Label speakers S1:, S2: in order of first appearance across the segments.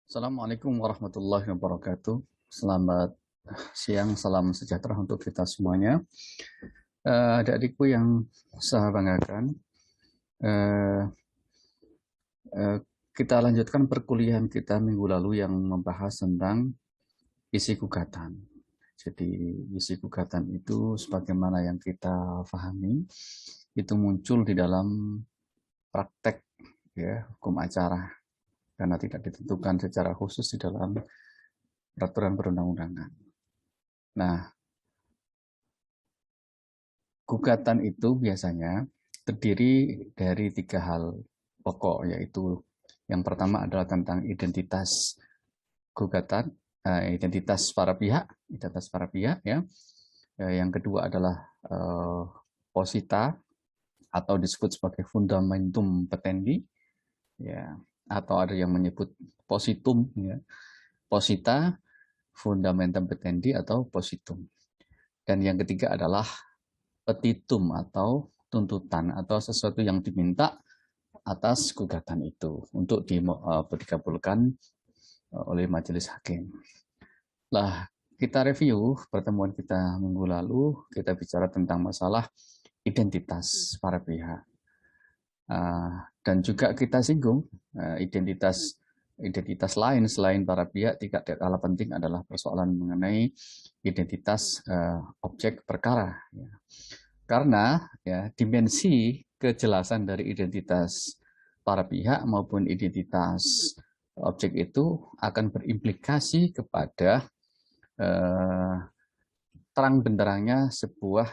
S1: Assalamualaikum warahmatullahi wabarakatuh. Selamat siang, salam sejahtera untuk kita semuanya. Adik-adikku yang saya banggakan, eh, eh, kita lanjutkan perkuliahan kita minggu lalu yang membahas tentang isi gugatan. Jadi isi gugatan itu sebagaimana yang kita pahami, itu muncul di dalam praktek ya, hukum acara karena tidak ditentukan secara khusus di dalam peraturan perundang-undangan. Nah, gugatan itu biasanya terdiri dari tiga hal pokok, yaitu yang pertama adalah tentang identitas gugatan, identitas para pihak ya. Yang kedua adalah posita atau disebut sebagai fundamentum petendi, ya, atau ada yang menyebut positum, ya, posita, fundamentum petendi atau positum. Dan yang ketiga adalah petitum atau tuntutan atau sesuatu yang diminta atas gugatan itu untuk dikabulkan oleh majelis hakim. Lah, kita review pertemuan kita minggu lalu, kita bicara tentang masalah identitas para pihak. Dan juga kita singgung identitas lain selain para pihak tidak kalah penting adalah persoalan mengenai identitas objek perkara. Karena ya dimensi kejelasan dari identitas para pihak maupun identitas objek itu akan berimplikasi kepada terang benderangnya sebuah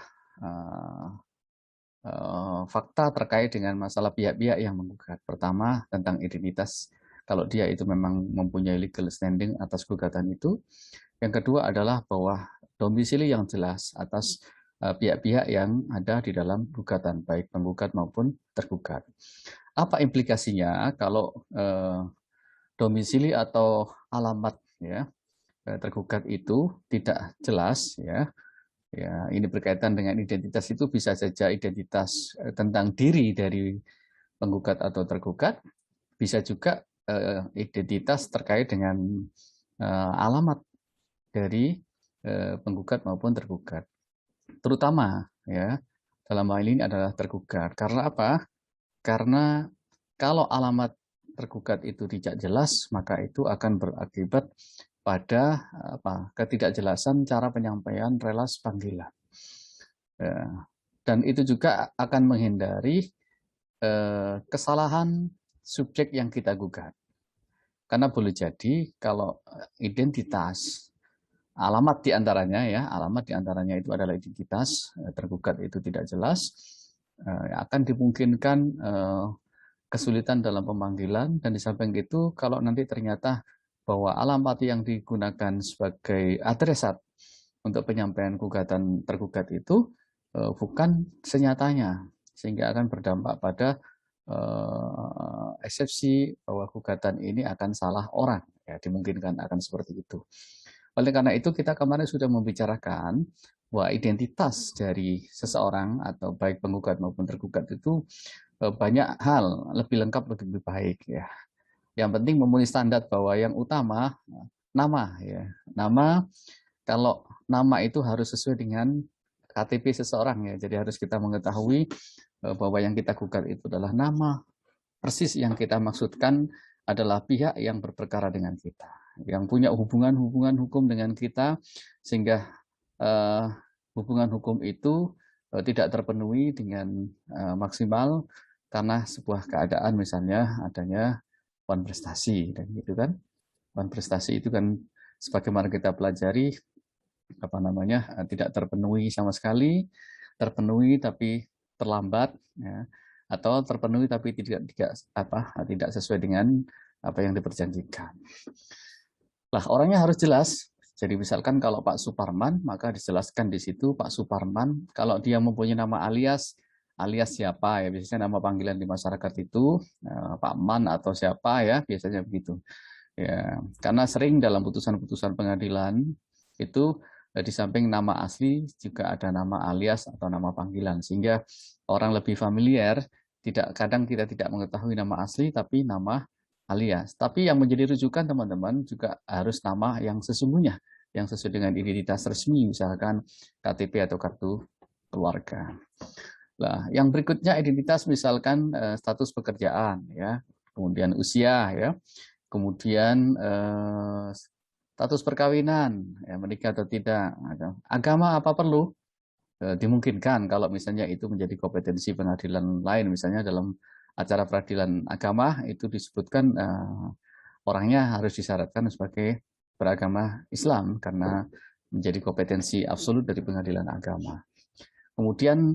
S1: fakta terkait dengan masalah pihak-pihak yang menggugat. Pertama, tentang identitas, kalau dia itu memang mempunyai legal standing atas gugatan itu. Yang kedua adalah bahwa domisili yang jelas atas pihak-pihak yang ada di dalam gugatan, baik penggugat maupun tergugat. Apa implikasinya kalau domisili atau alamat ya tergugat itu tidak jelas ya? Ya, ini berkaitan dengan identitas itu bisa saja identitas tentang diri dari penggugat atau tergugat, bisa juga identitas terkait dengan alamat dari penggugat maupun tergugat. Terutama ya dalam hal ini adalah tergugat. Karena apa? Karena kalau alamat tergugat itu tidak jelas, maka itu akan berakibat pada ketidakjelasan cara penyampaian relas panggilan. Dan itu juga akan menghindari kesalahan subjek yang kita gugat. Karena boleh jadi kalau identitas alamat diantaranya itu adalah identitas tergugat itu tidak jelas, akan dimungkinkan kesulitan dalam pemanggilan. Dan di samping itu kalau nanti ternyata bahwa alamat yang digunakan sebagai adresat untuk penyampaian gugatan tergugat itu bukan senyatanya, sehingga akan berdampak pada eksepsi bahwa gugatan ini akan salah orang, ya dimungkinkan akan seperti itu. Oleh karena itu kita kemarin sudah membicarakan bahwa identitas dari seseorang atau baik penggugat maupun tergugat itu banyak hal lebih lengkap, lebih baik ya. Yang penting memenuhi standar bahwa yang utama nama ya. Nama, kalau nama itu harus sesuai dengan KTP seseorang ya. Jadi harus kita mengetahui bahwa yang kita gugat itu adalah nama persis yang kita maksudkan adalah pihak yang berperkara dengan kita, yang punya hubungan hukum dengan kita, sehingga hubungan hukum itu tidak terpenuhi dengan maksimal karena sebuah keadaan, misalnya adanya wan prestasi dan gitu kan. Wan prestasi itu kan sebagaimana kita pelajari tidak terpenuhi sama sekali, terpenuhi tapi terlambat ya, atau terpenuhi tapi tidak sesuai dengan apa yang diperjanjikan. Lah, orangnya harus jelas. Jadi misalkan kalau Pak Suparman, maka dijelaskan di situ Pak Suparman. Kalau dia mempunyai nama alias, alias siapa ya, biasanya nama panggilan di masyarakat itu Pak Man atau siapa ya, biasanya begitu. Ya, karena sering dalam putusan-putusan pengadilan itu di samping nama asli juga ada nama alias atau nama panggilan, sehingga orang lebih familiar. Kadang kita tidak mengetahui nama asli tapi nama alias. Tapi yang menjadi rujukan teman-teman juga harus nama yang sesungguhnya, yang sesuai dengan identitas resmi, misalkan KTP atau kartu keluarga. Nah, yang berikutnya identitas misalkan status pekerjaan, ya, kemudian usia, ya, kemudian status perkawinan, ya, menikah atau tidak, agama apa perlu. Dimungkinkan kalau misalnya itu menjadi kompetensi pengadilan lain, misalnya dalam acara peradilan agama itu disebutkan orangnya harus disyaratkan sebagai beragama Islam karena menjadi kompetensi absolut dari pengadilan agama. Kemudian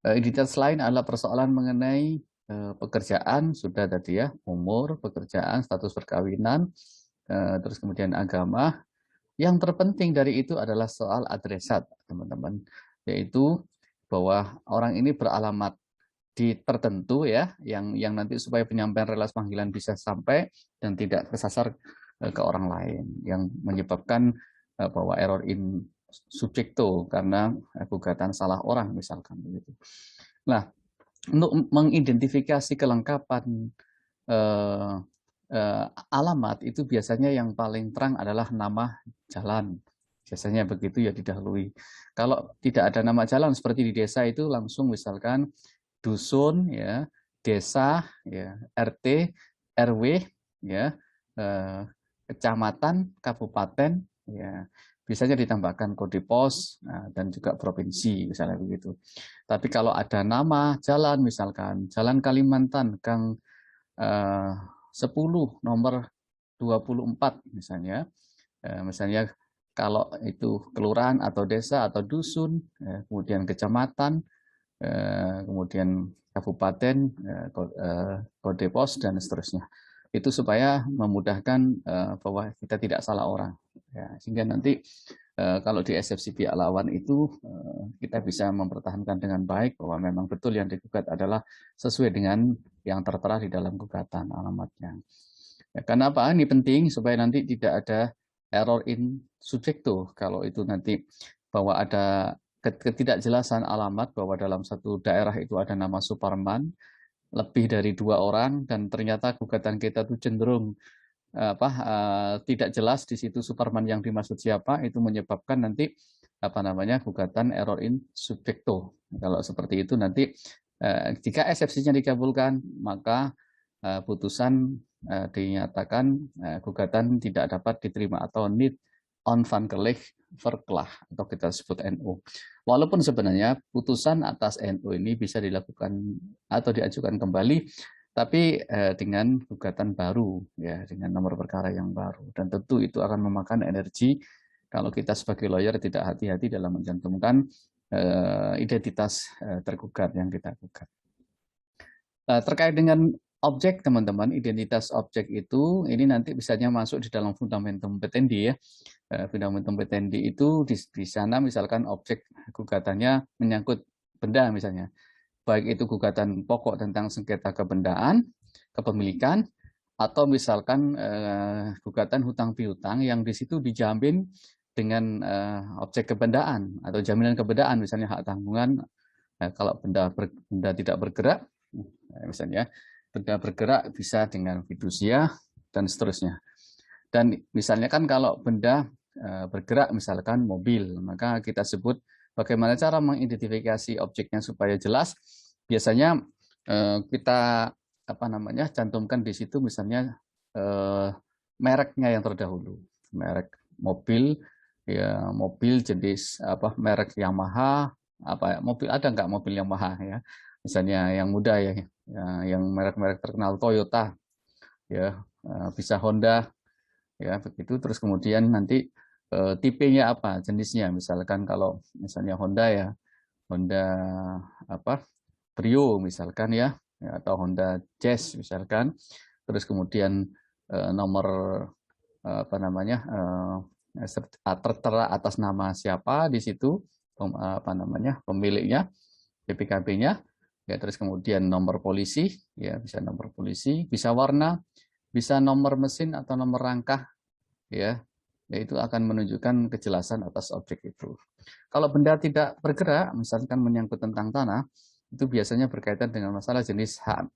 S1: identitas lain adalah persoalan mengenai pekerjaan, sudah tadi ya, umur, pekerjaan, status perkawinan, terus kemudian agama. Yang terpenting dari itu adalah soal adresat, teman-teman, yaitu bahwa orang ini beralamat di tertentu ya, yang nanti supaya penyampaian relasi panggilan bisa sampai dan tidak kesasar ke orang lain, yang menyebabkan bahwa error in subjecto karena gugatan salah orang misalkan begitu. Nah, untuk mengidentifikasi kelengkapan alamat itu biasanya yang paling terang adalah nama jalan. Biasanya begitu ya didahului. Kalau tidak ada nama jalan seperti di desa itu langsung misalkan dusun ya, desa ya, RT, RW ya, kecamatan, kabupaten ya. Biasanya ditambahkan kode pos dan juga provinsi misalnya begitu. Tapi kalau ada nama jalan misalkan Jalan Kalimantan Gang 10 nomor 24 misalnya. Misalnya kalau itu kelurahan atau desa atau dusun, kemudian kecamatan, kemudian kabupaten, kode pos dan seterusnya. Itu supaya memudahkan bahwa kita tidak salah orang. Ya, sehingga nanti kalau di eksepsi pihak lawan itu kita bisa mempertahankan dengan baik bahwa memang betul yang digugat adalah sesuai dengan yang tertera di dalam gugatan alamatnya. Ya, karena apa? Ini penting supaya nanti tidak ada error in subjecto. Kalau itu nanti bahwa ada ketidakjelasan alamat bahwa dalam satu daerah itu ada nama Suparman lebih dari 2 orang dan ternyata gugatan kita itu cenderung tidak jelas di situ Superman yang dimaksud siapa, itu menyebabkan nanti gugatan error in subjecto. Kalau seperti itu nanti jika eksepsinya dikabulkan maka putusan dinyatakan gugatan tidak dapat diterima atau niet onvankelijk verklah atau kita sebut NO. Walaupun sebenarnya putusan atas NO ini bisa dilakukan atau diajukan kembali tapi dengan gugatan baru ya, dengan nomor perkara yang baru, dan tentu itu akan memakan energi kalau kita sebagai lawyer tidak hati-hati dalam mencantumkan identitas tergugat yang kita gugat. Terkait dengan objek teman-teman, identitas objek itu ini nanti bisanya masuk di dalam fundamentum petendi ya. Fundamentum petendi itu di sana misalkan objek gugatannya menyangkut benda misalnya. Baik itu gugatan pokok tentang sengketa kebendaan, kepemilikan, atau misalkan gugatan hutang piutang yang di situ dijamin dengan objek kebendaan atau jaminan kebendaan, misalnya hak tanggungan kalau benda tidak bergerak, misalnya benda bergerak bisa dengan fidusia dan seterusnya. Dan misalnya kan kalau benda bergerak misalkan mobil, maka kita sebut bagaimana cara mengidentifikasi objeknya supaya jelas. Biasanya kita cantumkan di situ misalnya mereknya yang terdahulu, merek mobil ya, mobil jenis merek Yamaha, mobil ada nggak mobil Yamaha ya, misalnya yang muda ya, yang merek-merek terkenal Toyota ya, bisa Honda ya begitu. Terus kemudian nanti tipenya apa, jenisnya, misalkan kalau misalnya Honda ya Honda Brio misalkan ya, atau Honda Jazz misalkan. Terus kemudian nomor tertera atas nama siapa di situ, pemiliknya, PPKB-nya ya. Terus kemudian nomor polisi ya, bisa nomor polisi, bisa warna, bisa nomor mesin atau nomor rangka ya. Itu akan menunjukkan kejelasan atas objek itu. Kalau benda tidak bergerak, misalkan menyangkut tentang tanah, itu biasanya berkaitan dengan masalah jenis hak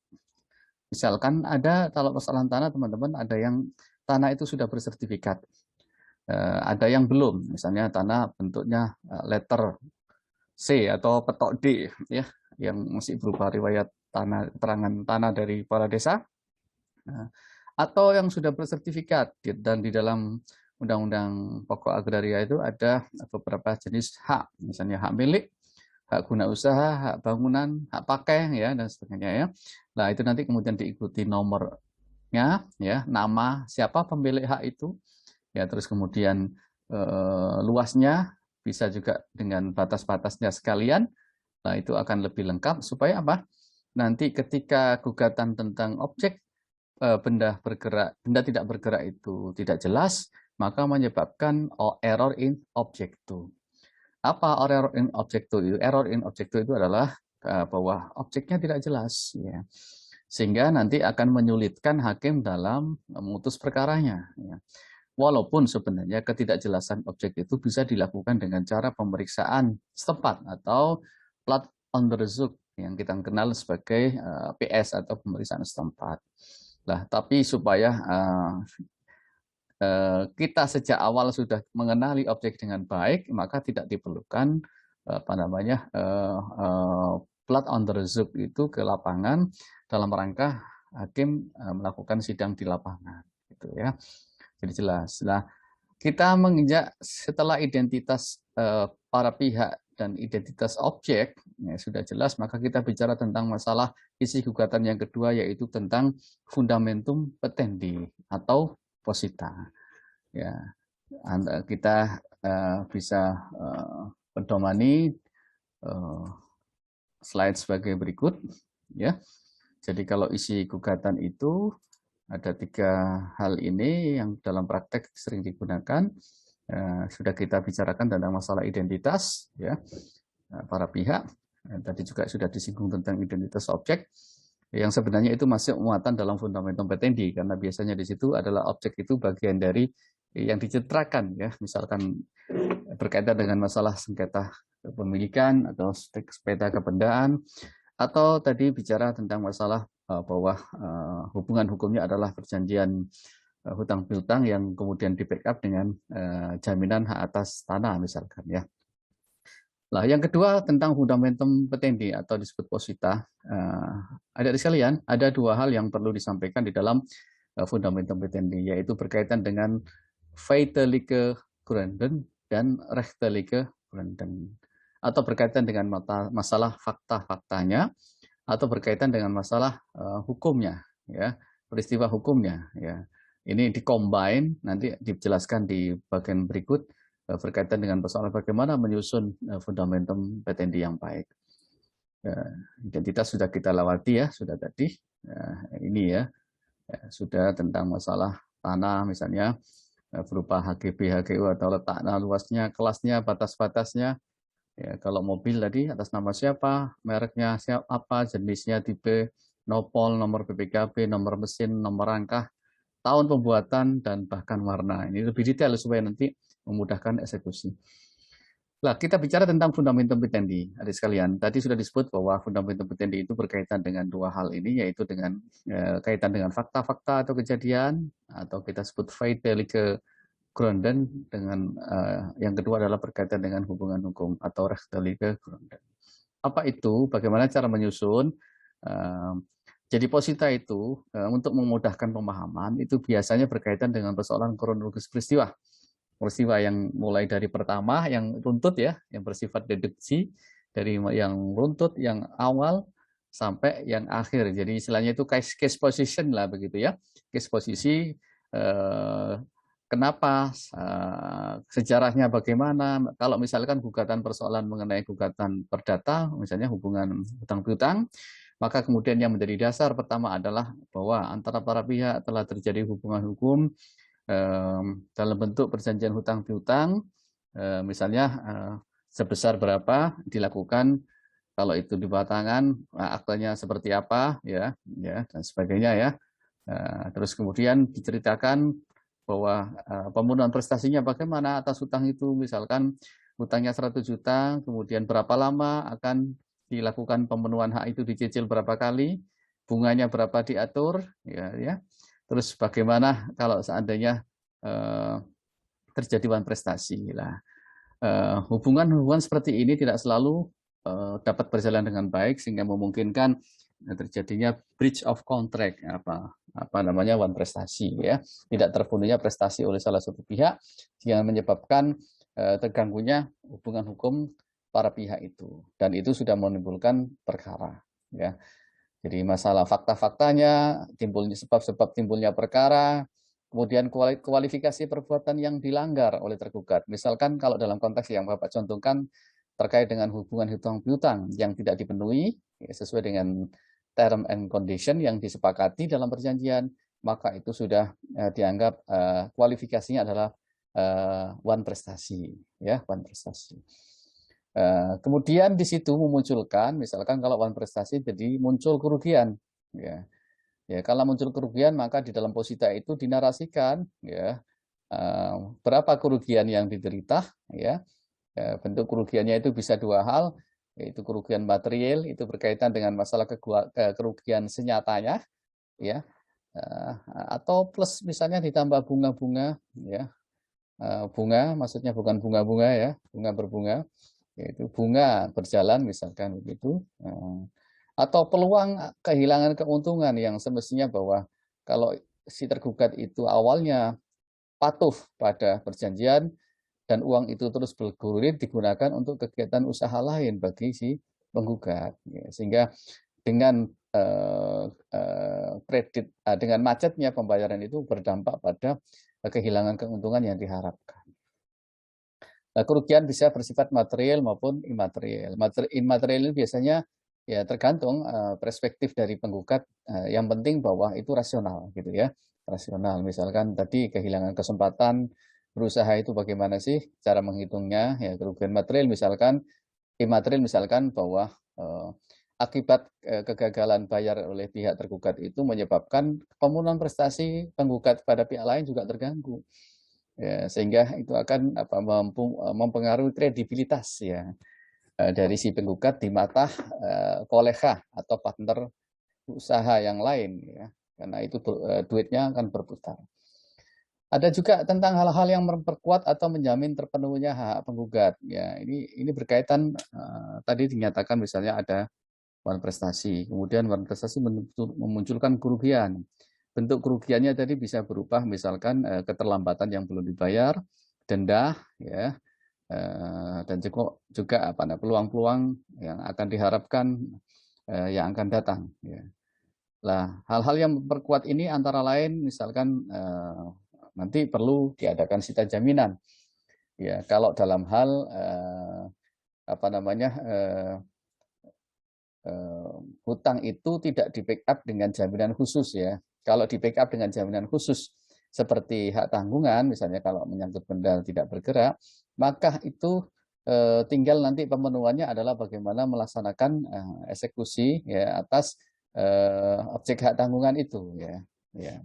S1: Misalkan ada kalau persoalan tanah teman-teman ada yang tanah itu sudah bersertifikat, ada yang belum. Misalnya tanah bentuknya letter C atau petok D ya, yang masih berupa riwayat tanah keterangan tanah dari kepala desa. Nah, atau yang sudah bersertifikat dan di dalam Undang-Undang Pokok Agraria itu ada beberapa jenis hak, misalnya hak milik, hak guna usaha, hak bangunan, hak pakai ya dan sebagainya ya. Nah, itu nanti kemudian diikuti nomornya ya, nama siapa pemilik hak itu ya, terus kemudian luasnya bisa juga dengan batas-batasnya sekalian. Nah, itu akan lebih lengkap supaya apa? Nanti ketika gugatan tentang objek benda bergerak, benda tidak bergerak itu tidak jelas, maka menyebabkan error in objecto. Apa error in objecto itu? Error in objecto itu adalah bahwa objeknya tidak jelas, ya. Sehingga nanti akan menyulitkan hakim dalam memutus perkaranya. Ya. Walaupun sebenarnya ketidakjelasan objek itu bisa dilakukan dengan cara pemeriksaan setempat atau plat on the result yang kita kenal sebagai PS atau pemeriksaan setempat. Nah, tapi supaya kita sejak awal sudah mengenali objek dengan baik, maka tidak diperlukan apa namanya plat on the reserve itu ke lapangan dalam rangka hakim melakukan sidang di lapangan, gitu ya. Jadi jelas. Nah, kita menginjak setelah identitas para pihak dan identitas objek ya, sudah jelas, maka kita bicara tentang masalah isi gugatan yang kedua, yaitu tentang fundamentum petendi atau posita. Ya, kita bisa pedomani slide sebagai berikut. Ya, jadi kalau isi gugatan itu ada 3 hal ini yang dalam praktek sering digunakan. Sudah kita bicarakan tentang masalah identitas, ya, para pihak. Tadi juga sudah disinggung tentang identitas objek, yang sebenarnya itu masih muatan dalam fundamentum petendi, karena biasanya di situ adalah objek itu bagian dari yang dicitrakan, ya, misalkan berkaitan dengan masalah sengketa kepemilikan atau sengketa kebendaan, atau tadi bicara tentang masalah bahwa hubungan hukumnya adalah perjanjian hutang piutang yang kemudian di backup dengan jaminan hak atas tanah misalkan, ya. Nah, yang kedua tentang fundamentum petendi atau disebut posita. Adik-adik sekalian, ada 2 hal yang perlu disampaikan di dalam fundamentum petendi, yaitu berkaitan dengan feitelijke gronden dan rechtelijke gronden, atau berkaitan dengan masalah fakta-faktanya, atau berkaitan dengan masalah hukumnya, ya, peristiwa hukumnya, ya. Ini dikombine, nanti dijelaskan di bagian berikut berkaitan dengan persoalan bagaimana menyusun fundamentum petendi yang baik. Identitas sudah kita lewati ya, sudah tadi. Ini ya, sudah tentang masalah tanah misalnya berupa HGB, HGU atau letak luasnya, kelasnya, batas-batasnya. Ya, kalau mobil tadi atas nama siapa, mereknya siapa, jenisnya, tipe, nopol, nomor BPKB, nomor mesin, nomor rangka, tahun pembuatan, dan bahkan warna. Ini lebih detail supaya nanti memudahkan eksekusi. Nah, kita bicara tentang fundamentum petendi, adik sekalian. Tadi sudah disebut bahwa fundamentum petendi itu berkaitan dengan 2 hal ini, yaitu dengan kaitan dengan fakta-fakta atau kejadian, atau kita sebut feitelijke gronden, dengan yang kedua adalah berkaitan dengan hubungan hukum atau rechtelijke gronden. Apa itu? Bagaimana cara menyusun? Jadi posita itu untuk memudahkan pemahaman itu biasanya berkaitan dengan persoalan kronologis peristiwa. Peristiwa yang mulai dari pertama yang runtut ya, yang bersifat deduksi, dari yang runtut yang awal sampai yang akhir. Jadi istilahnya itu case position lah begitu ya. Case posisi kenapa, sejarahnya bagaimana. Kalau misalkan gugatan persoalan mengenai gugatan perdata, misalnya hubungan hutang piutang, maka kemudian yang menjadi dasar pertama adalah bahwa antara para pihak telah terjadi hubungan hukum dalam bentuk perjanjian hutang piutang, misalnya sebesar berapa dilakukan, kalau itu di bawah tangan, aktenya seperti apa, ya, dan sebagainya ya. Terus kemudian diceritakan bahwa pemenuhan prestasinya bagaimana atas hutang itu, misalkan hutangnya 100 juta, kemudian berapa lama akan dilakukan pemenuhan hak itu, dicicil berapa kali, bunganya berapa diatur, ya. Terus bagaimana kalau seandainya terjadi wan prestasi lah. Hubungan-hubungan seperti ini tidak selalu dapat berjalan dengan baik sehingga memungkinkan terjadinya breach of contract, apa namanya, wan prestasi, ya, tidak terpenuhinya prestasi oleh salah satu pihak yang menyebabkan terganggunya hubungan hukum para pihak itu, dan itu sudah menimbulkan perkara, ya. Jadi masalah fakta-faktanya, timbulnya sebab-sebab timbulnya perkara, kemudian kualifikasi perbuatan yang dilanggar oleh tergugat. Misalkan kalau dalam konteks yang Bapak contohkan terkait dengan hubungan hutang piutang yang tidak dipenuhi ya, sesuai dengan term and condition yang disepakati dalam perjanjian, maka itu sudah dianggap kualifikasinya adalah wan prestasi, ya, wan prestasi. Kemudian di situ memunculkan, misalkan kalau wan prestasi jadi muncul kerugian, ya. Ya, kalau muncul kerugian maka di dalam posita itu dinarasikan, ya, berapa kerugian yang diderita, ya. Bentuk kerugiannya itu bisa dua hal, yaitu kerugian material itu berkaitan dengan masalah kerugian senyatanya, ya, atau plus misalnya ditambah bunga-bunga, ya. Bunga maksudnya bukan bunga-bunga, ya, bunga berbunga, yaitu bunga berjalan misalkan begitu, atau peluang kehilangan keuntungan yang semestinya bahwa kalau si tergugat itu awalnya patuh pada perjanjian dan uang itu terus bergulir digunakan untuk kegiatan usaha lain bagi si penggugat, ya. Sehingga dengan kredit dengan macetnya pembayaran itu berdampak pada kehilangan keuntungan yang diharapkan. Kerugian bisa bersifat material maupun imaterial. Imaterial ini biasanya ya tergantung perspektif dari penggugat. Yang penting bahwa itu rasional, gitu ya, rasional. Misalkan tadi kehilangan kesempatan berusaha itu bagaimana sih cara menghitungnya? Ya, kerugian material misalkan, imaterial misalkan bahwa akibat kegagalan bayar oleh pihak tergugat itu menyebabkan pemenuhan prestasi penggugat pada pihak lain juga terganggu. Ya, sehingga itu akan mempengaruhi kredibilitas, ya, dari si penggugat di mata kolega atau partner usaha yang lain, ya, karena itu duitnya akan berputar. Ada juga tentang hal-hal yang memperkuat atau menjamin terpenuhinya hak penggugat, ya. Ini berkaitan tadi dinyatakan misalnya ada wan prestasi, kemudian wan prestasi memunculkan kerugian. Bentuk kerugiannya tadi bisa berupa misalkan keterlambatan yang belum dibayar, denda, ya, dan juga peluang-peluang yang akan diharapkan yang akan datang, ya. Lah, hal-hal yang memperkuat ini antara lain misalkan nanti perlu diadakan sita jaminan, ya, kalau dalam hal hutang itu tidak di-backup dengan jaminan khusus, ya. Kalau di-backup dengan jaminan khusus seperti hak tanggungan, misalnya kalau menyangkut benda tidak bergerak, maka itu tinggal nanti pemenuhannya adalah bagaimana melaksanakan eksekusi, ya, atas objek hak tanggungan itu, ya. Ya.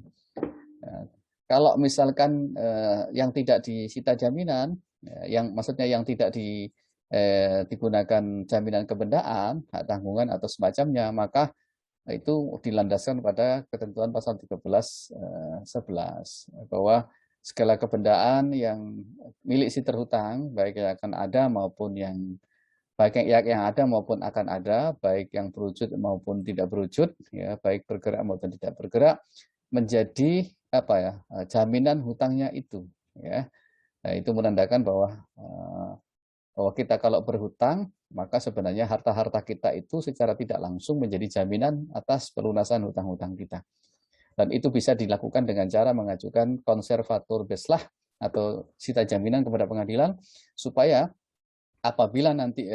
S1: Kalau misalkan yang tidak disita jaminan, yang maksudnya yang tidak digunakan jaminan kebendaan, hak tanggungan atau semacamnya, maka itu dilandaskan pada ketentuan pasal 13.11 bahwa segala kebendaan yang milik si terhutang, baik yang akan ada maupun yang ada maupun akan ada, baik yang berwujud maupun tidak berwujud, ya, baik bergerak maupun tidak bergerak, menjadi jaminan hutangnya itu, ya. Nah, itu menandakan bahwa kita kalau berhutang, maka sebenarnya harta-harta kita itu secara tidak langsung menjadi jaminan atas pelunasan hutang-hutang kita. Dan itu bisa dilakukan dengan cara mengajukan konservatur beslah atau sita jaminan kepada pengadilan, supaya apabila nanti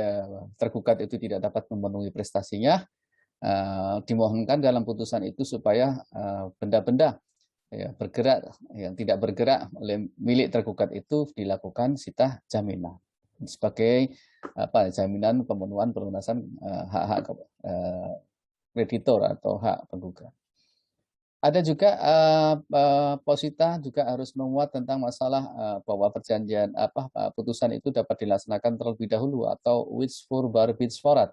S1: tergugat itu tidak dapat memenuhi prestasinya, dimohonkan dalam putusan itu supaya benda-benda bergerak yang tidak bergerak oleh milik tergugat itu dilakukan sita jaminan sebagai jaminan pemenuhan pelunasan hak-hak kreditor atau hak penggugat. Ada juga posita juga harus memuat tentang masalah bahwa perjanjian putusan itu dapat dilaksanakan terlebih dahulu atau which for bar bids forat.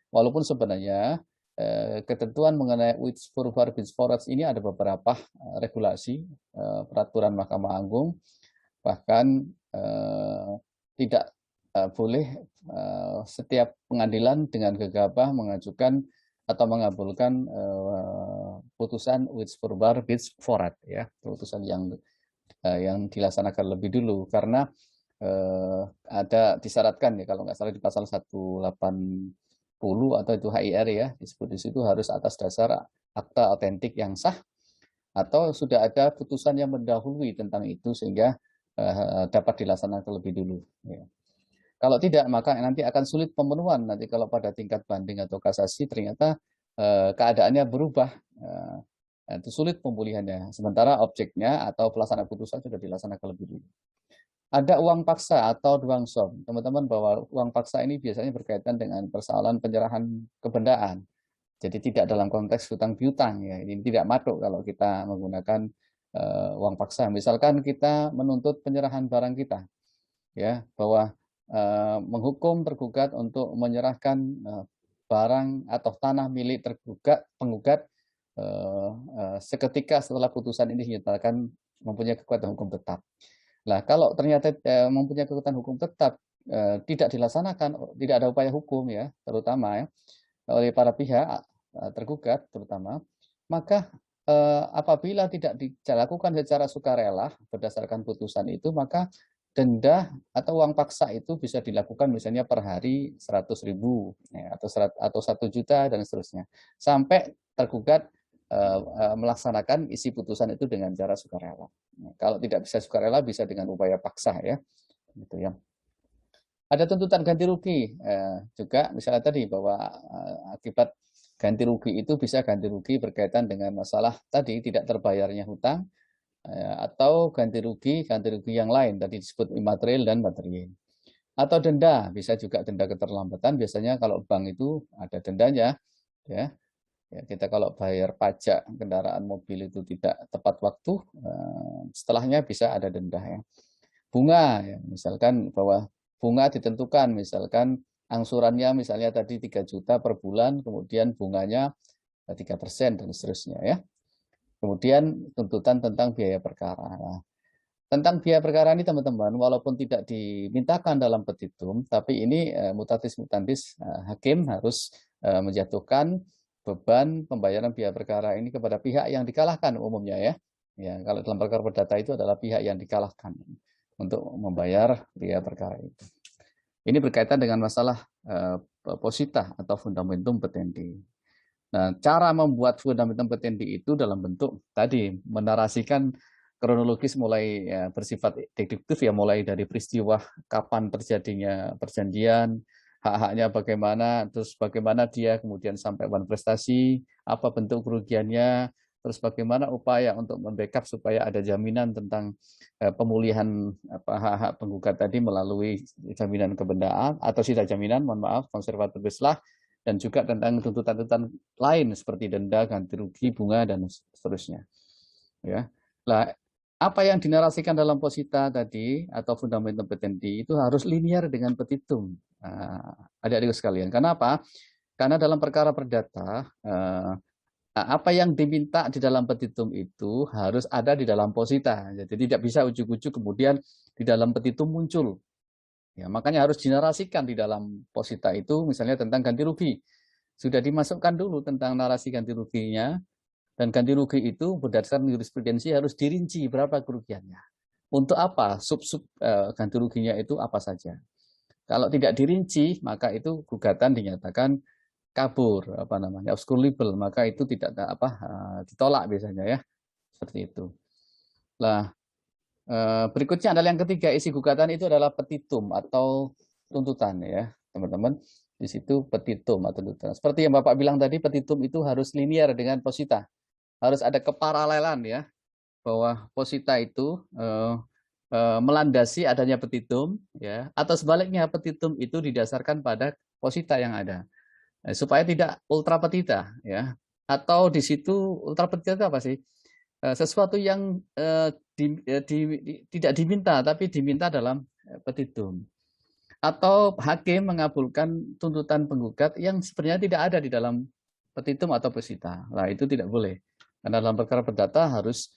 S1: Walaupun sebenarnya ketentuan mengenai which forward which forwards ini ada beberapa regulasi peraturan Mahkamah Agung, bahkan tidak boleh setiap pengadilan dengan gegabah mengajukan atau mengabulkan putusan which forward which forward, ya, putusan yang dilaksanakan lebih dulu, karena ada disyaratkan, ya, kalau nggak salah di pasal 180 atau itu HIR, ya, disebut di situ harus atas dasar akta otentik yang sah atau sudah ada putusan yang mendahului tentang itu sehingga dapat dilaksanakan lebih dulu, ya. Kalau tidak, maka nanti akan sulit pemenuhan. Nanti kalau pada tingkat banding atau kasasi ternyata keadaannya berubah, itu sulit pemulihannya. Sementara objeknya atau pelaksana putusan sudah dilaksanakan lebih dulu. Ada uang paksa atau dwangsom. Teman-teman, bahwa uang paksa ini biasanya berkaitan dengan persoalan penyerahan kebendaan. Jadi tidak dalam konteks hutang piutang, ya. Ini tidak masuk kalau kita menggunakan uang paksa. Misalkan kita menuntut penyerahan barang kita, ya, bahwa menghukum tergugat untuk menyerahkan barang atau tanah milik penggugat seketika setelah putusan ini dinyatakan mempunyai kekuatan hukum tetap. Nah, kalau ternyata mempunyai kekuatan hukum tetap tidak dilaksanakan, tidak ada upaya hukum, ya, terutama, ya, oleh para pihak tergugat terutama, maka apabila tidak dilakukan secara sukarela berdasarkan putusan itu, maka denda atau uang paksa itu bisa dilakukan misalnya per hari 100.000, ya, atau 1 juta dan seterusnya, sampai tergugat melaksanakan isi putusan itu dengan cara sukarela. Nah, kalau tidak bisa sukarela, bisa dengan upaya paksa, ya, gitu ya. Ada tuntutan ganti rugi juga, misalnya tadi bahwa akibat ganti rugi itu bisa ganti rugi berkaitan dengan masalah tadi tidak terbayarnya hutang, atau ganti rugi yang lain tadi disebut imaterial dan material. Atau denda, bisa juga denda keterlambatan. Biasanya kalau bank itu ada dendanya, ya. Ya, kita kalau bayar pajak kendaraan mobil itu tidak tepat waktu, setelahnya bisa ada denda, ya. Bunga, ya, misalkan bahwa bunga ditentukan, misalkan angsurannya misalnya tadi 3 juta per bulan, kemudian bunganya 3% dan seterusnya, ya. Kemudian tuntutan tentang biaya perkara. Nah, tentang biaya perkara ini teman-teman, walaupun tidak dimintakan dalam petitum, tapi ini mutatis mutandis hakim harus menjatuhkan beban pembayaran biaya perkara ini kepada pihak yang dikalahkan umumnya, ya. Ya, kalau dalam perkara perdata itu adalah pihak yang dikalahkan untuk membayar biaya perkara itu. Ini berkaitan dengan masalah posita atau fundamentum petendi. Nah, cara membuat fundamentum petendi itu dalam bentuk tadi menarasikan kronologis mulai, ya, bersifat deduktif, ya, mulai dari peristiwa kapan terjadinya perjanjian, hak-haknya bagaimana, terus bagaimana dia kemudian sampai prestasi, apa bentuk kerugiannya, terus bagaimana upaya untuk membackup supaya ada jaminan tentang pemulihan hak-hak penggugat tadi melalui jaminan kebendaan atau tidak jaminan, mohon maaf, konservatif islah, dan juga tentang tuntutan-tuntutan lain seperti denda, ganti rugi, bunga, dan seterusnya, ya. Nah, apa yang dinarasikan dalam posita tadi atau fundamentum petendi itu harus linear dengan petitum, adik-adik sekalian. Kenapa? Karena dalam perkara perdata, apa yang diminta di dalam petitum itu harus ada di dalam posita. Jadi tidak bisa ujuk-ujuk kemudian di dalam petitum muncul. Ya, makanya harus dinarasikan di dalam posita itu, misalnya tentang ganti rugi. Sudah dimasukkan dulu tentang narasi ganti ruginya, dan ganti rugi itu berdasarkan jurisprudensi harus dirinci berapa kerugiannya. Untuk apa? Sub-sub ganti ruginya itu apa saja. Kalau tidak dirinci, maka itu gugatan dinyatakan kabur, obscurable, maka itu tidak ditolak biasanya, ya. Seperti itu. Nah, berikutnya adalah yang ketiga, isi gugatan itu adalah petitum atau tuntutan, ya, teman-teman. Di situ petitum atau tuntutan. Seperti yang Bapak bilang tadi, petitum itu harus linear dengan posita. Harus ada keparalelan, ya, bahwa posita itu melandasi adanya petitum, ya, atau sebaliknya petitum itu didasarkan pada posita yang ada. Supaya tidak ultra petita, ya. Atau di situ ultra petita itu apa sih? Sesuatu yang tidak diminta tapi diminta dalam petitum, atau hakim mengabulkan tuntutan penggugat yang sebenarnya tidak ada di dalam petitum atau pesita. Nah, itu tidak boleh. Karena dalam perkara perdata harus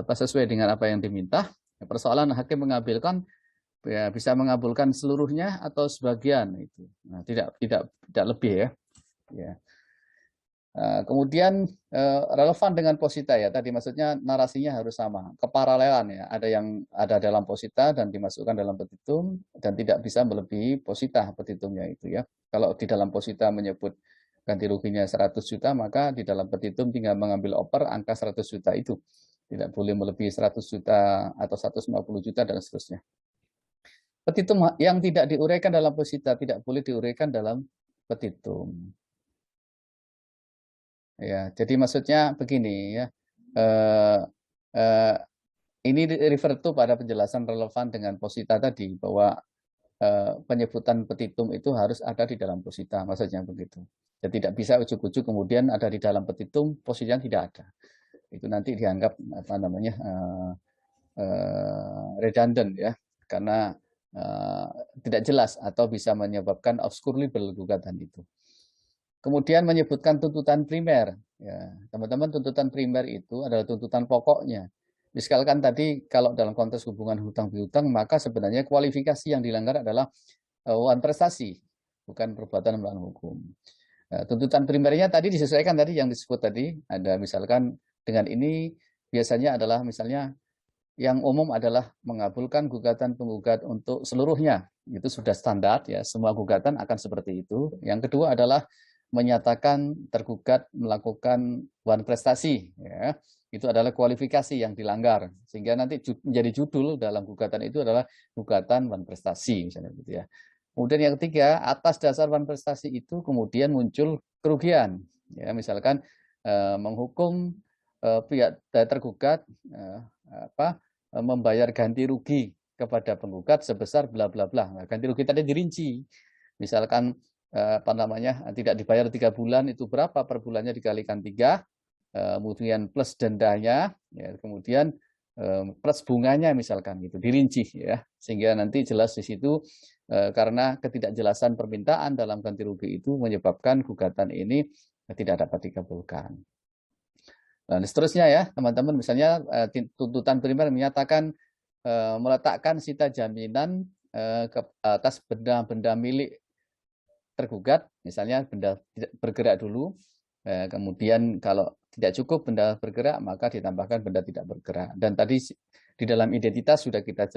S1: sesuai dengan apa yang diminta. Persoalan hakim mengambilkan ya bisa mengabulkan seluruhnya atau sebagian itu. Nah, tidak lebih ya. Ya. Kemudian relevan dengan posita ya tadi maksudnya narasinya harus sama, keparalelan ya. Ada yang ada dalam posita dan dimasukkan dalam petitum dan tidak bisa melebihi posita petitumnya itu ya. Kalau di dalam posita menyebut ganti ruginya 100 juta, maka di dalam petitum tinggal mengambil oper angka 100 juta itu. Tidak boleh melebihi 100 juta atau 150 juta dan seterusnya. Petitum yang tidak diuraikan dalam posita tidak boleh diuraikan dalam petitum. Ya, jadi maksudnya begini ya. Eh, eh, ini refer to pada penjelasan relevan dengan posita tadi bahwa penyebutan petitum itu harus ada di dalam posita, maksudnya begitu. Jadi tidak bisa ujuk-ujuk kemudian ada di dalam petitum, posisinya tidak ada. Itu nanti dianggap apa namanya redundant ya, karena tidak jelas atau bisa menyebabkan obscure libel gugatan itu. Kemudian menyebutkan tuntutan primer. Ya, teman-teman, tuntutan primer itu adalah tuntutan pokoknya. Misalkan tadi kalau dalam konteks hubungan hutang piutang, maka sebenarnya kualifikasi yang dilanggar adalah wan prestasi, bukan perbuatan melawan hukum. Tuntutan primernya tadi disesuaikan tadi yang disebut tadi, ada misalkan dengan ini biasanya adalah misalnya yang umum adalah mengabulkan gugatan penggugat untuk seluruhnya. Itu sudah standar ya, semua gugatan akan seperti itu. Yang kedua adalah menyatakan tergugat melakukan wan prestasi ya. Itu adalah kualifikasi yang dilanggar sehingga nanti menjadi judul dalam gugatan itu adalah gugatan wan prestasi misalnya gitu ya. Kemudian yang ketiga, atas dasar wan prestasi itu kemudian muncul kerugian ya, misalkan menghukum pihak tergugat membayar ganti rugi kepada penggugat sebesar bla bla bla. Nah, ganti rugi tadi dirinci. Misalkan apa namanya tidak dibayar 3 bulan itu berapa per bulannya dikalikan 3, kemudian plus dendanya, ya, kemudian plus bunganya misalkan gitu dirinci ya sehingga nanti jelas di situ karena ketidakjelasan permintaan dalam ganti rugi itu menyebabkan gugatan ini tidak dapat dikabulkan. Nah, seterusnya ya teman-teman misalnya tuntutan primer menyatakan meletakkan sita jaminan ke atas benda-benda milik tergugat, misalnya benda bergerak dulu, kemudian kalau tidak cukup benda bergerak, maka ditambahkan benda tidak bergerak. Dan tadi di dalam identitas sudah kita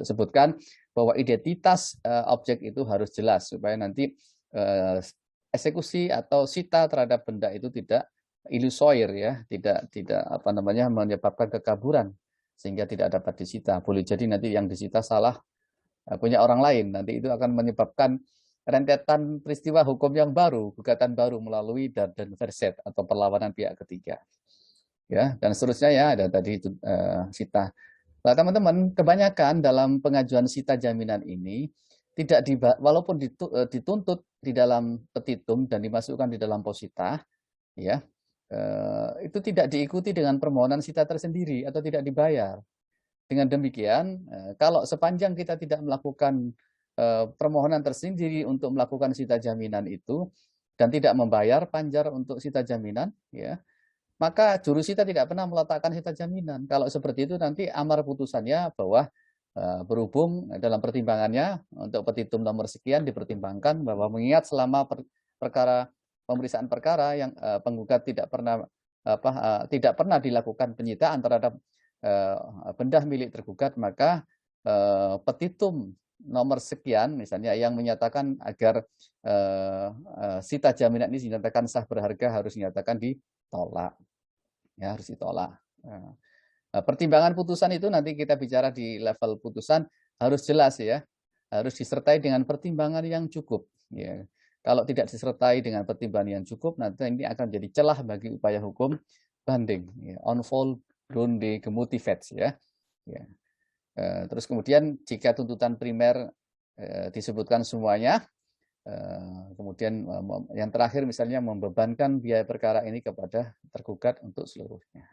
S1: sebutkan bahwa identitas objek itu harus jelas supaya nanti eksekusi atau sita terhadap benda itu tidak ilusoir ya, tidak apa namanya menyebabkan kekaburan sehingga tidak dapat disita. Boleh jadi nanti yang disita salah punya orang lain, nanti itu akan menyebabkan rentetan peristiwa hukum yang baru, gugatan baru melalui dan verset atau perlawanan pihak ketiga. Ya, dan seterusnya ya ada tadi itu sita. Nah, teman-teman, kebanyakan dalam pengajuan sita jaminan ini tidak walaupun dituntut di dalam petitum dan dimasukkan di dalam posita, ya, itu tidak diikuti dengan permohonan sita tersendiri atau tidak dibayar. Dengan demikian, kalau sepanjang kita tidak melakukan permohonan tersendiri untuk melakukan sita jaminan itu dan tidak membayar panjar untuk sita jaminan, ya, maka jurusita tidak pernah meletakkan sita jaminan. Kalau seperti itu nanti amar putusannya bahwa berhubung dalam pertimbangannya untuk petitum nomor sekian dipertimbangkan bahwa mengingat selama perkara pemeriksaan perkara yang penggugat tidak pernah dilakukan penyitaan terhadap benda milik tergugat, maka petitum nomor sekian misalnya yang menyatakan agar sita jaminan ini dinyatakan sah berharga harus dinyatakan ditolak, ya harus ditolak. Pertimbangan putusan itu nanti kita bicara di level putusan harus jelas ya, harus disertai dengan pertimbangan yang cukup. Ya. Kalau tidak disertai dengan pertimbangan yang cukup, nanti ini akan jadi celah bagi upaya hukum banding, ya. On fall donde gemotivets ya. Ya. Terus kemudian jika tuntutan primer disebutkan semuanya, kemudian yang terakhir misalnya membebankan biaya perkara ini kepada tergugat untuk seluruhnya.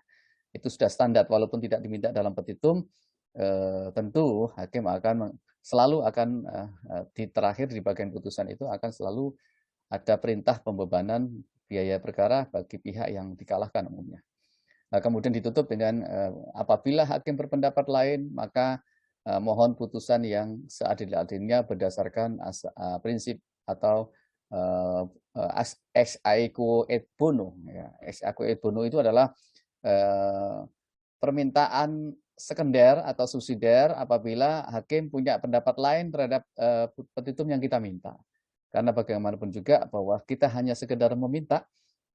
S1: Itu sudah standar walaupun tidak diminta dalam petitum, tentu hakim akan selalu di terakhir di bagian putusan itu akan selalu ada perintah pembebanan biaya perkara bagi pihak yang dikalahkan umumnya. Nah, kemudian ditutup dengan apabila hakim berpendapat lain, maka mohon putusan yang seadil-adilnya berdasarkan prinsip atau ex aequo et bono. Ya. Ex aequo et bono itu adalah permintaan sekunder atau subsidiar apabila hakim punya pendapat lain terhadap petitum yang kita minta. Karena bagaimanapun juga bahwa kita hanya sekedar meminta,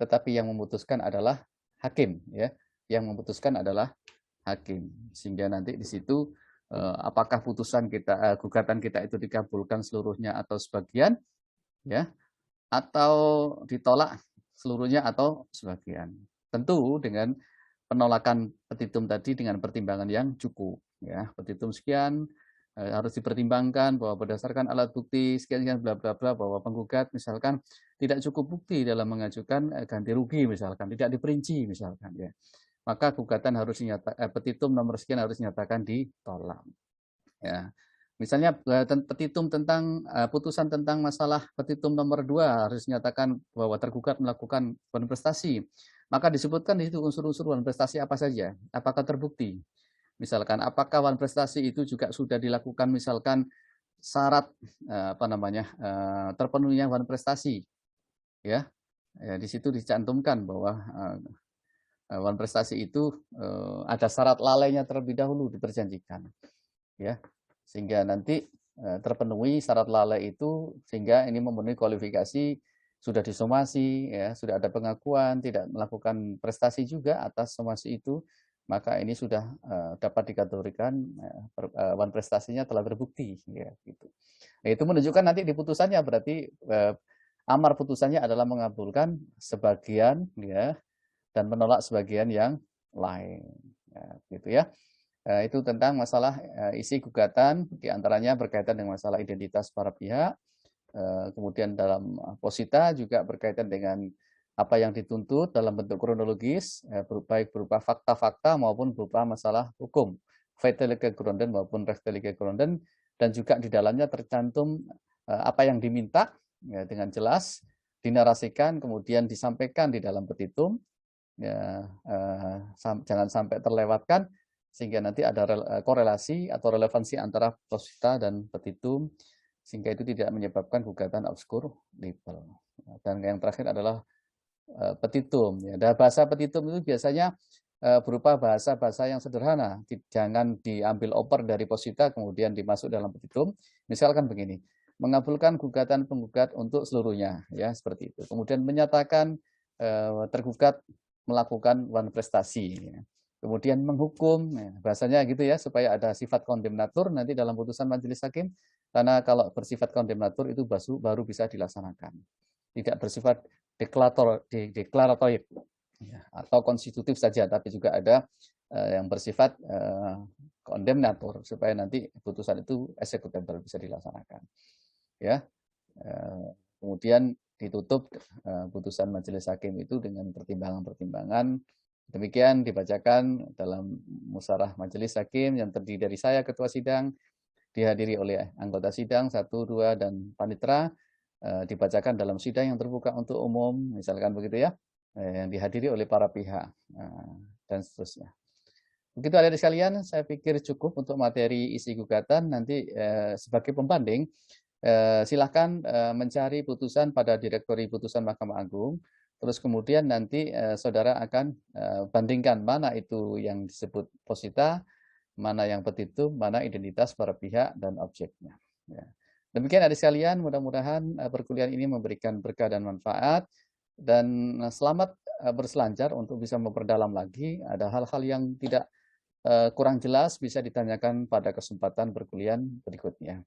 S1: tetapi yang memutuskan adalah hakim, ya. Yang memutuskan adalah hakim. Sehingga nanti di situ apakah putusan kita, gugatan kita itu dikabulkan seluruhnya atau sebagian, ya, atau ditolak seluruhnya atau sebagian. Tentu dengan penolakan petitum tadi dengan pertimbangan yang cukup, ya. Petitum sekian harus dipertimbangkan bahwa berdasarkan alat bukti sekian-sekian bla bla bla bahwa penggugat misalkan tidak cukup bukti dalam mengajukan ganti rugi misalkan, tidak diperinci misalkan, ya. Maka gugatan harus petitum nomor sekian harus dinyatakan ditolak. Ya. Misalnya petitum tentang putusan tentang masalah petitum nomor 2 harus dinyatakan bahwa tergugat melakukan prestasi. Maka disebutkan di situ unsur-unsur prestasi apa saja, apakah terbukti. Misalkan apakah prestasi itu juga sudah dilakukan misalkan syarat terpenuhinya prestasi, ya. Ya, di situ dicantumkan bahwa prestasi itu ada syarat lalainya terlebih dahulu diperjanjikan, ya, sehingga nanti terpenuhi syarat lalai itu sehingga ini memenuhi kualifikasi sudah disomasi, ya, sudah ada pengakuan tidak melakukan prestasi juga atas somasi itu, maka ini sudah dapat dikategorikan prestasinya telah terbukti, ya, gitu. Nah, itu menunjukkan nanti di putusannya berarti amar putusannya adalah mengabulkan sebagian, ya, dan menolak sebagian yang lain, ya, gitu ya. Itu tentang masalah isi gugatan, diantaranya berkaitan dengan masalah identitas para pihak. Kemudian dalam posita juga berkaitan dengan apa yang dituntut dalam bentuk kronologis, baik berupa fakta-fakta maupun berupa masalah hukum, feitelijke gronden maupun rechtelijke gronden, dan juga di dalamnya tercantum apa yang diminta, ya, dengan jelas dinarasikan kemudian disampaikan di dalam petitum, ya, jangan sampai terlewatkan sehingga nanti ada korelasi atau relevansi antara posita dan petitum sehingga itu tidak menyebabkan gugatan obskur libel. Dan yang terakhir adalah petitum, ya. Dan bahasa petitum itu biasanya berupa bahasa-bahasa yang sederhana, jangan diambil oper dari posita kemudian dimasuk dalam petitum. Misalkan begini, mengabulkan gugatan penggugat untuk seluruhnya, ya, seperti itu. Kemudian menyatakan tergugat melakukan prestasi, ya. Kemudian menghukum, ya, bahasanya gitu ya, supaya ada sifat kondemnatur nanti dalam putusan majelis hakim, karena kalau bersifat kondemnatur itu baru bisa dilaksanakan. Tidak bersifat deklaratorik, ya, atau konstitutif saja, tapi juga ada yang bersifat kondemnatur, supaya nanti putusan itu executable bisa dilaksanakan. Ya, kemudian ditutup putusan majelis hakim itu dengan pertimbangan-pertimbangan. Demikian dibacakan dalam musyawarah majelis hakim yang terdiri dari saya ketua sidang, dihadiri oleh anggota sidang 1, 2 dan panitera, dibacakan dalam sidang yang terbuka untuk umum, misalkan begitu ya, yang dihadiri oleh para pihak dan seterusnya. Begitu adik-adik sekalian, saya pikir cukup untuk materi isi gugatan. Nanti sebagai pembanding silahkan mencari putusan pada direktori putusan Mahkamah Agung. Terus kemudian nanti saudara akan bandingkan mana itu yang disebut posita, mana yang petitum, mana identitas para pihak dan objeknya. Ya. Demikian adik sekalian, mudah-mudahan perkuliahan ini memberikan berkah dan manfaat. Dan selamat berselancar untuk bisa memperdalam lagi. Ada hal-hal yang tidak kurang jelas bisa ditanyakan pada kesempatan perkuliahan berikutnya.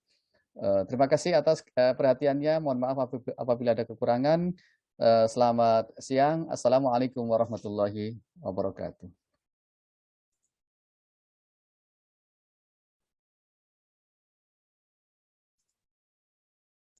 S1: Terima kasih atas perhatiannya. Mohon maaf apabila ada kekurangan. Selamat siang. Assalamualaikum warahmatullahi wabarakatuh.